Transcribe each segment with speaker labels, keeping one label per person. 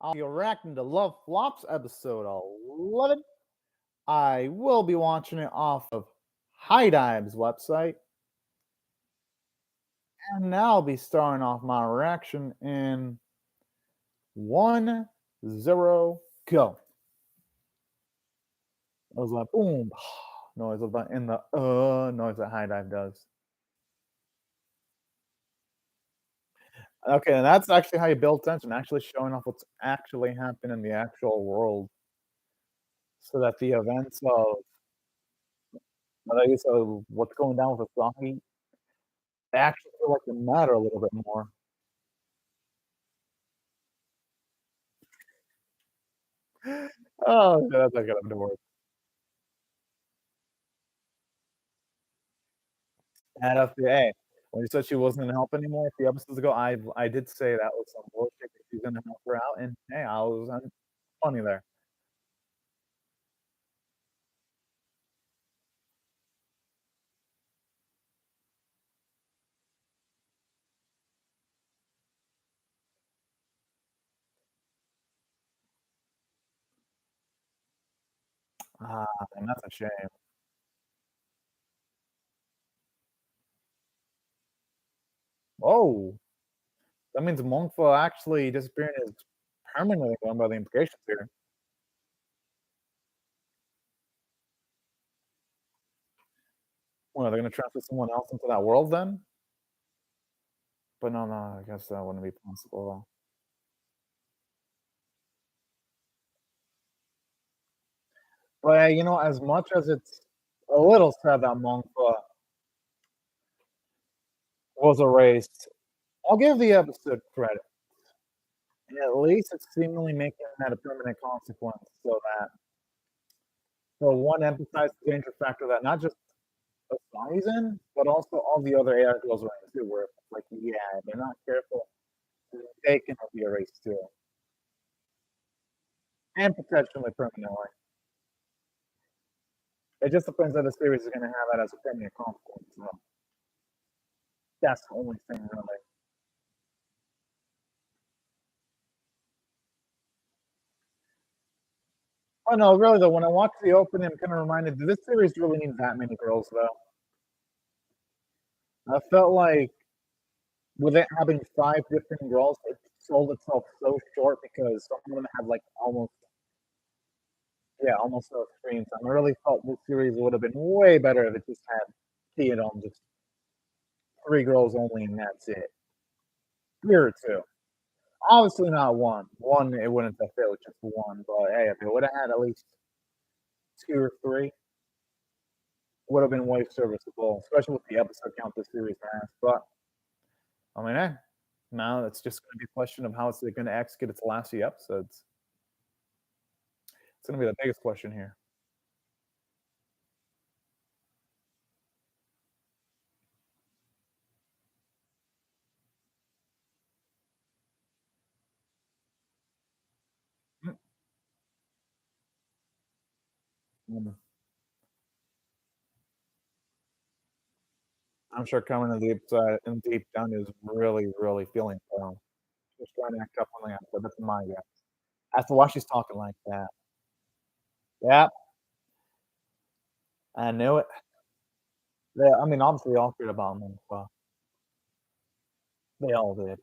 Speaker 1: I'll be reacting to Love Flops episode 11. I will be watching it off of High Dive's website. And now I'll be starting off my reaction in 1-0 go. I was like, boom, noise of the in the noise that High Dive does. Okay, and that's actually how you build tension, actually showing off what's actually happening in the actual world, so that the events of what's going down with Asami actually feel like they matter a little bit more. Oh, yeah, that's not gonna work. And if hey, when you said she wasn't gonna help anymore a few episodes ago, I did say that was some bullshit that she's gonna help her out, and hey, I'm funny there. Ah, and that's a shame. Oh, that means Mongfa actually disappearing is permanently going by the implications here. What, are they gonna transfer someone else into that world then? But no, I guess that wouldn't be possible. But, hey, as much as it's a little sad that Mongfa was erased, I'll give the episode credit. At least it's seemingly making that a permanent consequence so that one emphasize the danger factor that not just Asami's in, but also all the other AI girls are in too, where it's like, yeah, if they're not careful, they can be erased too. And potentially permanently. It just depends that the series is gonna have that as a permanent consequence. So that's the only thing really. Oh no, really though, when I watched the opening, I'm kinda reminded, did this series really need that many girls though? I felt like with it having 5 different girls, it sold itself so short because some of them had, like, almost no screen time. I really felt this series would have been way better if it just had, just 3 girls only and that's it. 3 or 2. Obviously not 1. 1, it wouldn't have fit with just 1, but, hey, if it woulda had at least 2 or 3, would have been way serviceable, especially with the episode count this series has, but, I mean, hey, now it's just gonna be a question of how it's gonna execute its last few episodes. It's gonna be the biggest question here. Mm. I'm sure coming in deep side and deep down is really, really feeling for him. Just trying to act up on the outside, that's my guess. As to why she's talking like that. Yep, I knew it. Yeah, I mean, obviously, they all cared about him, well, they all did.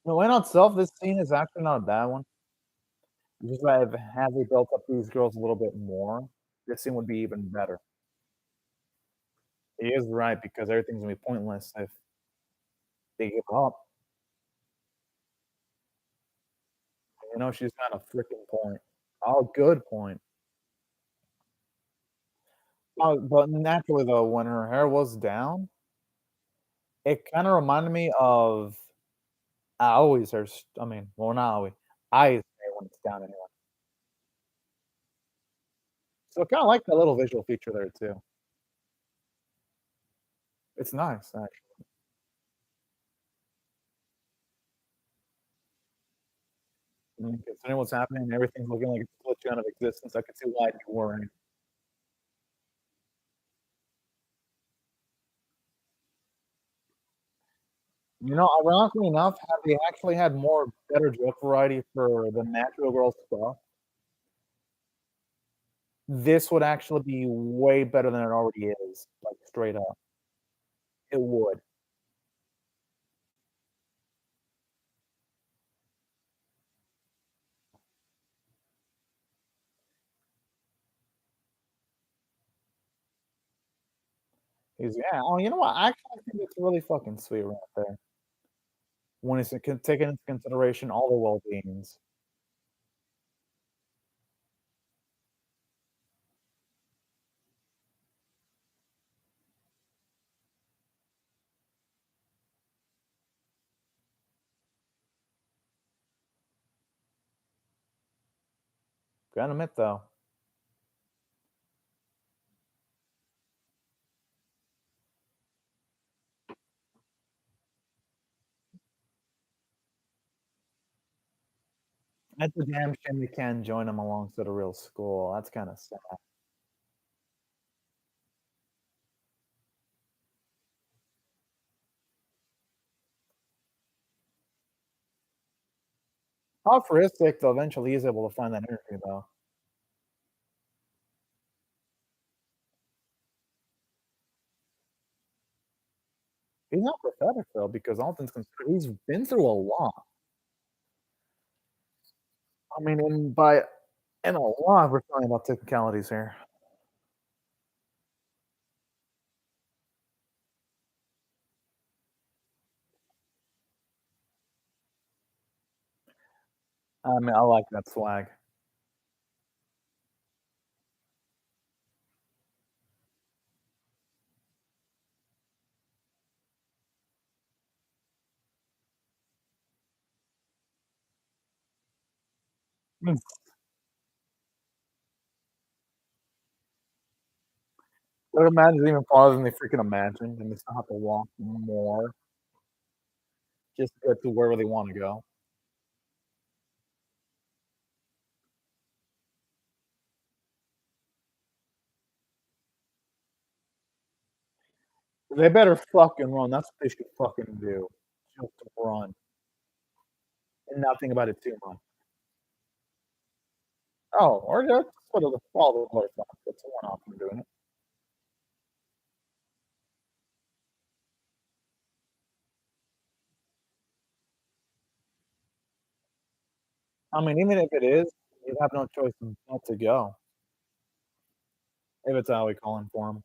Speaker 1: No, in itself, this scene is actually not a bad one. It's just that if had they built up these girls a little bit more, this scene would be even better. He is right because everything's gonna be pointless if they give up. She's got a freaking point. Oh, good point. Oh, but naturally though, when her hair was down, it kinda reminded me of Aoi's hair I mean, well, not Aoi, Ai's hair when it's down anyway. So I kinda like that little visual feature there too. It's nice, actually. Considering what's happening, everything's looking like it's split you out of existence, I could see why you're worrying. You know, ironically enough, had they actually had more better joke variety for the natural girl stuff, this would actually be way better than it already is, like, straight up. It would. Is yeah, oh, you know what? I actually think it's really fucking sweet right there. When it's taking into consideration all the well-beings. Gotta admit though, that's a damn shame you can't join them alongside a real school. That's kinda sad. Altruistic though, eventually he's able to find that energy though. He's not pathetic though, because all things considered, he's been through a lot. I mean, in a lot, we're talking about technicalities here. I mean, I like that swag. Mm. But imagine it's even farther than they freaking imagined, and they still have to walk more just to get to wherever they wanna go. They better fucking run, that's what they should fucking do. Just run, and not think about it too much. Oh, or just sort of follow the butterfly, that's one option of doing it. I mean, even if it is, you'd have no choice but to go, if it's Howie calling for him.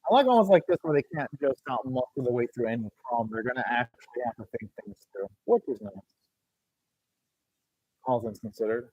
Speaker 1: I like almost like this where they can't just not muscle their way through any problem, they're gonna actually have to think things through, which is nice, all things considered.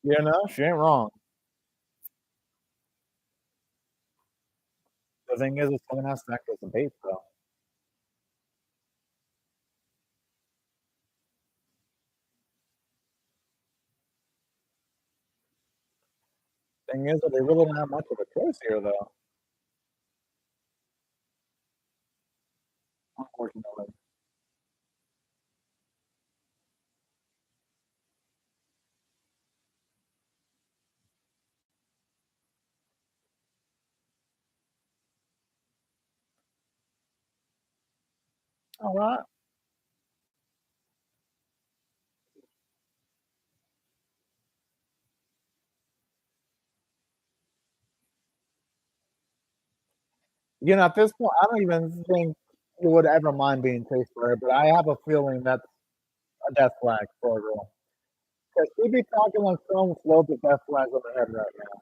Speaker 1: You know, she ain't wrong. The thing is someone has to act as a bait, though. Thing is that they really don't have much of a choice here, though, unfortunately. Alright. You know, at this point, I don't even think you would ever mind being chased by her, but I have a feeling that's a death flag for a girl. 'Cause she be talking like someone with loads of death flags on her head right now.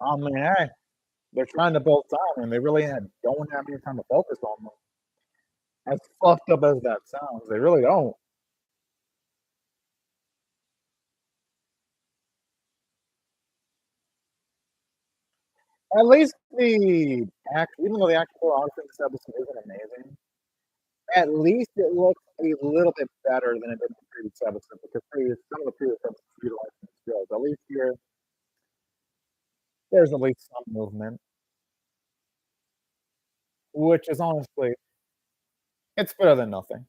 Speaker 1: I mean, hey, they're trying to build time, and they really don't have any time to focus on them. As fucked up as that sounds, they really don't. At least the act even though the actual art in this episode isn't amazing, at least it looks a little bit better than it did in the previous episode because some of the previous episodes utilized some skills. At least here, there's at least some movement, which is honestly it's better than nothing.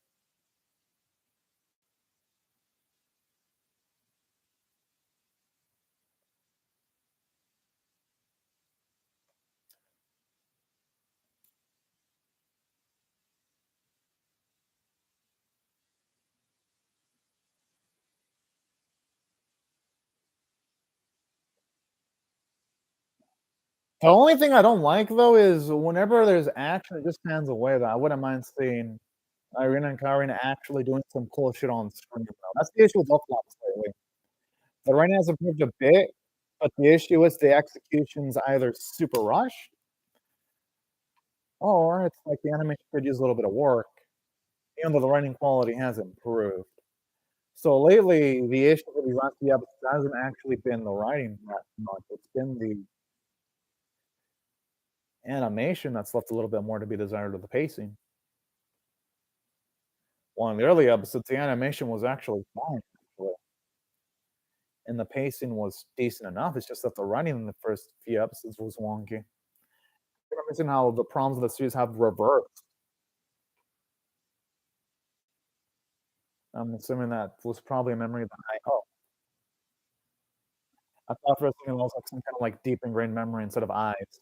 Speaker 1: The only thing I don't like though is whenever there's action, it just pans away. That I wouldn't mind seeing Irina and Karina actually doing some cool shit on screen though. That's the issue with FLOPS lately. The writing has improved a bit, but the issue is the execution's either super rushed or it's like the animation could use a little bit of work, even though the writing quality has improved. So lately, the issue with these last few episodes hasn't actually been the writing that much. It's been the animation that's left a little bit more to be desired with the pacing. One of the early episodes, the animation was actually fine, actually, and the pacing was decent enough. It's just that the writing in the first few episodes was wonky. I'm missing how the problems of the series have reversed. I'm assuming that was probably a memory that I thought for a second it was like some kind of like deep ingrained memory instead of eyes.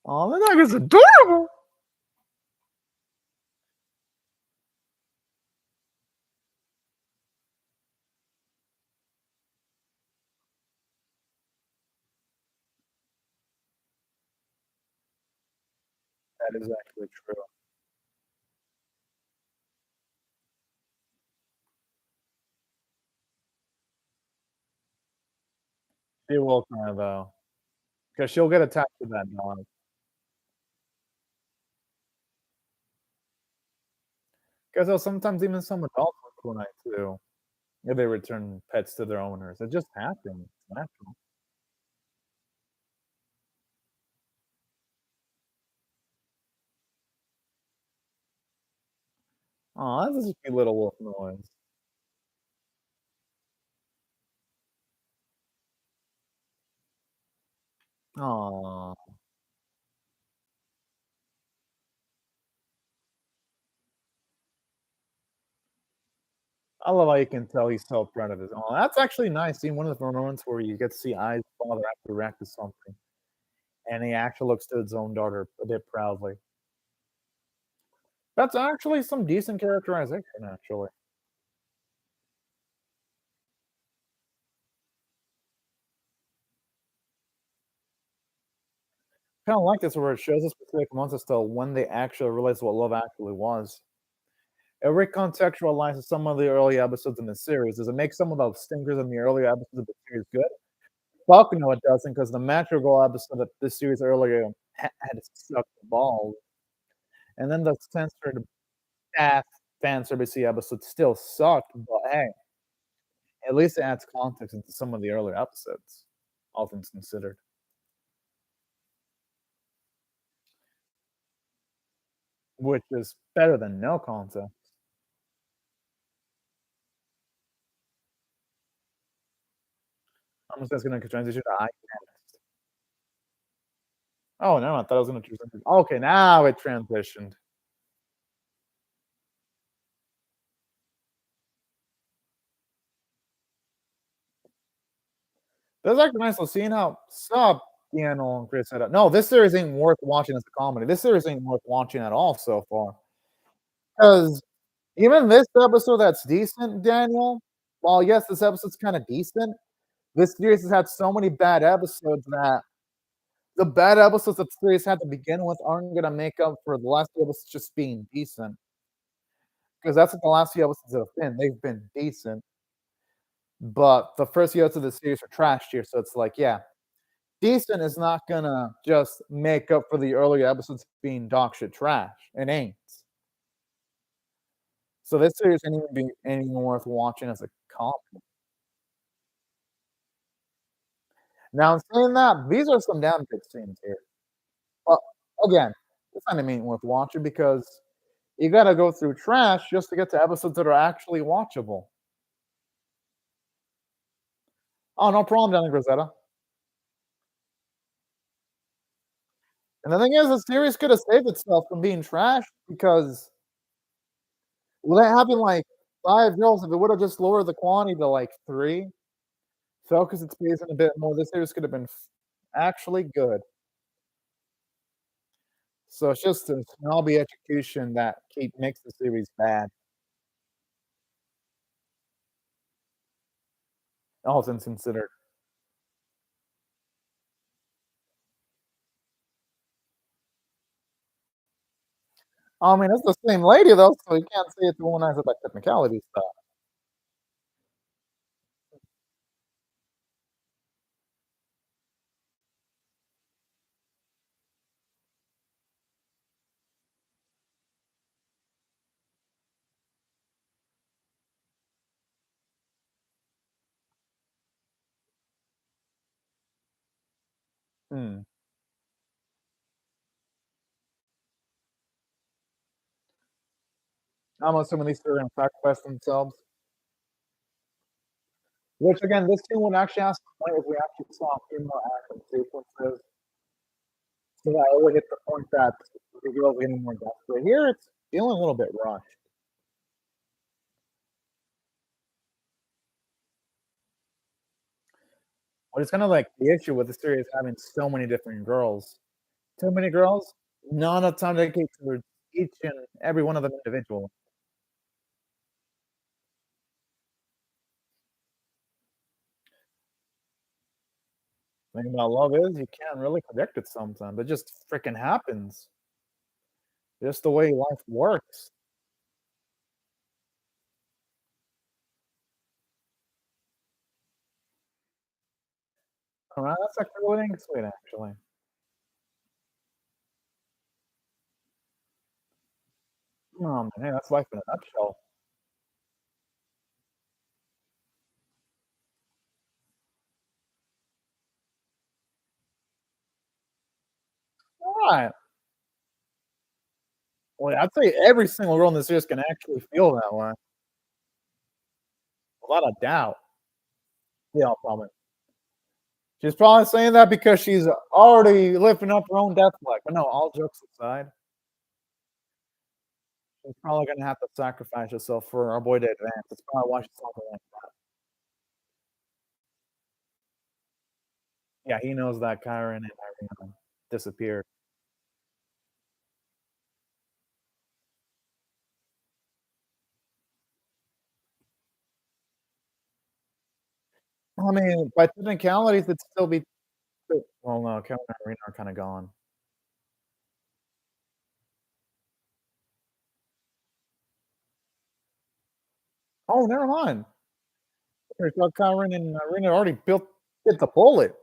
Speaker 1: Oh, the dog is adorable. That is actually true. She will cry though, because she'll get attached to that dog. Because sometimes even some adults are Kunai too, if they return pets to their owners. It just happens. It's natural. Aw, that's just a cute little wolf noise. Aw. I love how you can tell he's so proud of his aw, that's actually nice, seeing one of the moments where you get to see Ai's father actually react to something, and he actually looks to his own daughter a bit proudly. That's actually some decent characterization, actually. Kinda like this where it shows a specific months as to when they actually realized what love actually was. It recontextualizes some of the early episodes in the series. Does it make some of the stinkers in the earlier episodes of the series good? Fuck no, it doesn't, because the Madrigal episode of this series earlier had sucked balls, and then the censored ass fan servicey episode still sucked, but hey, at least it adds context into some of the earlier episodes, all things considered, which is better than no context. I'm just gonna transition to I Oh, no, I thought I was gonna transition. Okay, now it transitioned. That's actually nice though, seeing how sup, Daniel and Chris said it. No, this series ain't worth watching as a comedy. This series ain't worth watching at all so far. Because even this episode that's decent, Daniel, while yes, this episode's kinda decent, this series has had so many bad episodes that the bad episodes that the series had to begin with aren't gonna make up for the last few episodes just being decent, because that's what the last few episodes have been. They've been decent, but the first few episodes of the series are trash tier, so it's like, yeah, decent is not gonna just make up for the earlier episodes being dog shit trash. It ain't. So this series ain't even be anything worth watching as a comp. Now, in saying that, these are some damn good scenes here. But again, it's not even worth watching because you gotta go through trash just to get to episodes that are actually watchable. Oh, no problem, Danny Grazetta. And the thing is, the series could have saved itself from being trash because without having like 5 girls, if it would have just lowered the quantity to like 3, focus its pace in a bit more, this series could have been actually good. So it's just a snobby execution that makes the series bad, all things considered. I mean, it's the same lady though, so you can't say it's the one has about technicality stuff. Hmm. I'm assuming these 2 are gonna sacrifice themselves. Which again, this scene would actually have some point if we actually saw a few more action sequences, so that it would hit the point that the girl's getting more desperate. Here, it's feeling a little bit rushed. But it's kinda like the issue with the series having so many different girls. Too many girls, not enough time to dedicate to each and every one of them individually. The thing about love is you can't really predict it sometimes. It just freaking happens. Just the way life works. Alright, that's actually really sweet, actually. Oh, man, hey, that's life in a nutshell. Alright. Well, I'd say every single girl in this series can actually feel that way, without a doubt. Yeah, probably. She's probably saying that because she's already lifting up her own death flag. But no, all jokes aside, she's probably gonna have to sacrifice herself for our boy to advance. That's probably why she's talking like that. Yeah, he knows that Kyron and Irina disappeared. I mean, by technicalities, it'd still be well, no, Kyron and Irina are kinda gone. Oh, never mind. I thought Kyron and Irina already bit the bullet.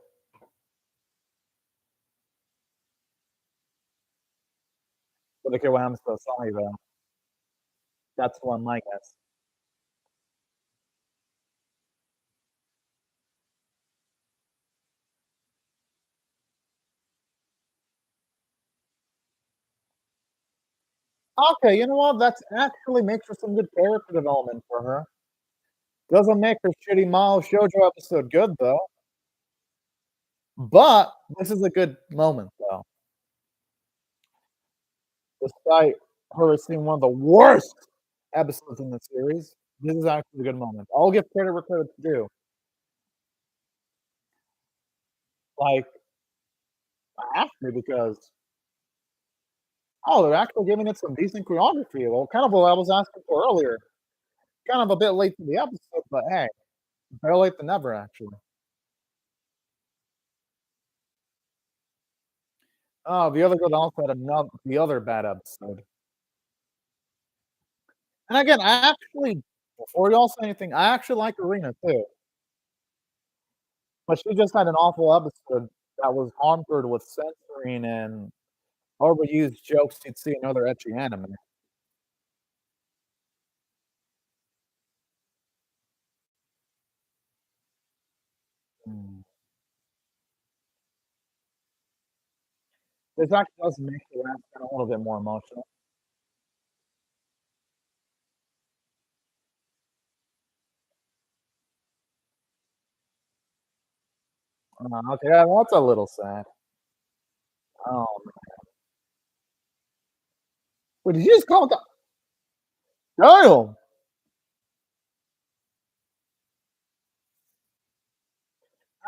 Speaker 1: But okay, what happens to Asami though? That's one my guess. Okay, you know what? That's actually makes for some good character development for her. Doesn't make her shitty Mao shoujo episode good though. But this is a good moment though. Despite her seeing one of the worst episodes in the series, this is actually a good moment. I'll give credit where credit's due. Like, I have to because oh, they're actually giving it some decent choreography. Well, kind of what I was asking for earlier. Kind of a bit late to the episode, but hey, better late than never, actually. Oh, the other girl also had the other bad episode. And again, I actually before y'all say anything, I actually like Arena too, but she just had an awful episode that was hampered with censoring and overused jokes you'd see in other ecchi anime. Mm. This actually does make the last one a little bit more emotional. Okay, yeah, that's a little sad. Oh, wait, did you just call it the damn!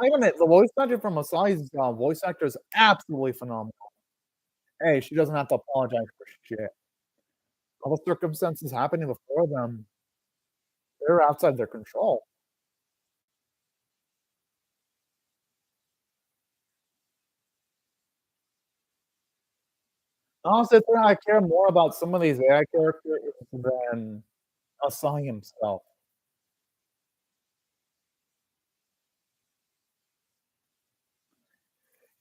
Speaker 1: I admit, the voice actor from Asahi's, voice actor is absolutely phenomenal. Hey, she doesn't have to apologize for shit. All the circumstances happening before them, they're outside their control. Honestly, I think I care more about some of these AI characters than Asahi himself.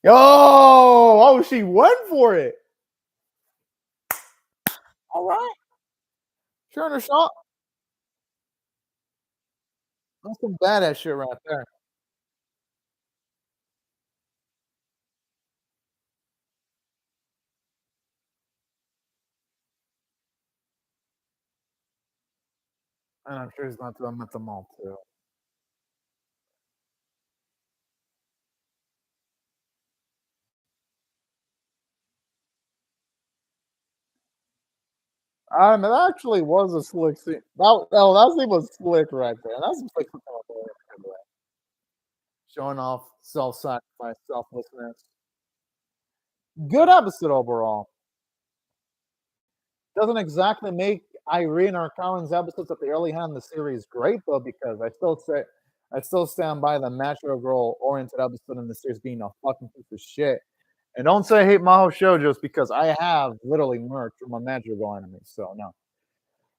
Speaker 1: Yo! Oh, she went for it! Alright. Sure her shot. That's some badass shit right there. And I'm sure he's going to them at the mall too. That actually was a slick scene. That scene was slick right there. That's some slick stuff right there. Showing off self-sacrifice, selflessness. Good episode overall. Doesn't exactly make Irene or Colin's episodes at the early hand in the series great though, because I still stand by the natural girl oriented episode in the series being a fucking piece of shit. And don't say I hate Maho Shoujo's because I have literally merch from a magical girl anime. So no.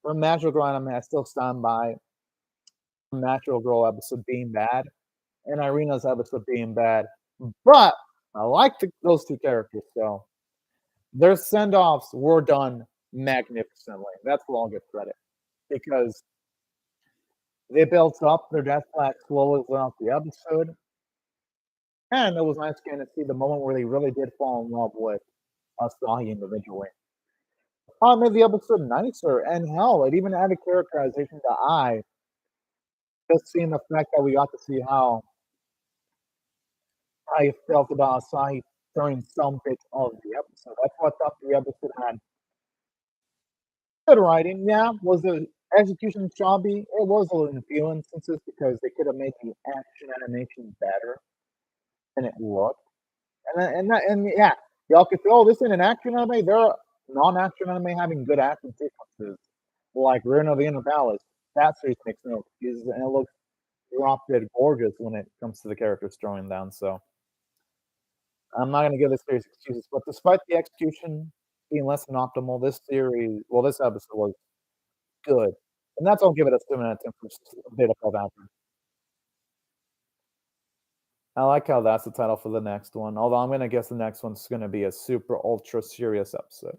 Speaker 1: From magical girl anime, I still stand by the natural girl episode being bad and Irina's episode being bad. But I like those two characters, so their send offs were done magnificently. That's where I'll give credit because they built up their death flag slowly throughout the episode. And it was nice getting to see the moment where they really did fall in love with Asahi individually. Made the episode nicer, and hell, it even added characterization to I. Just seeing the fact that we got to see how I felt about Asahi during some bits of the episode. That's what I thought the episode had good writing. Yeah, was the execution choppy? It was a little in a few instances because they could have made the action animation better than it looked. And yeah, y'all could say, "Oh, this isn't an action anime." There are non-action anime having good action sequences, like Ruin of the Inner Palace. That series makes no excuses, and it looks drop dead gorgeous when it comes to the characters throwing down. So I'm not going to give this series excuses, but despite the execution being less than optimal, this episode was good, and that's I'll give it a 7 out of 10 for a bit above average. I like how that's the title for the next one. Although I'm gonna guess the next one's gonna be a super ultra serious episode.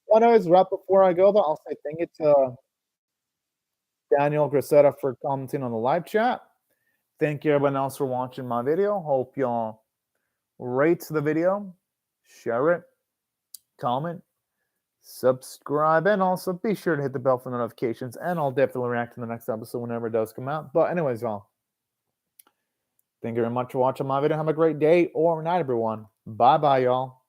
Speaker 1: Well, anyways, right before I go though, I'll say thank you to Daniel Gracetta for commenting on the live chat. Thank you everyone else for watching my video. Hope y'all rate the video, share it, comment, subscribe, and also be sure to hit the bell for notifications. And I'll definitely react to the next episode whenever it does come out. But anyways, y'all. Thank you very much for watching my video. Have a great day or night, everyone. Bye bye, y'all.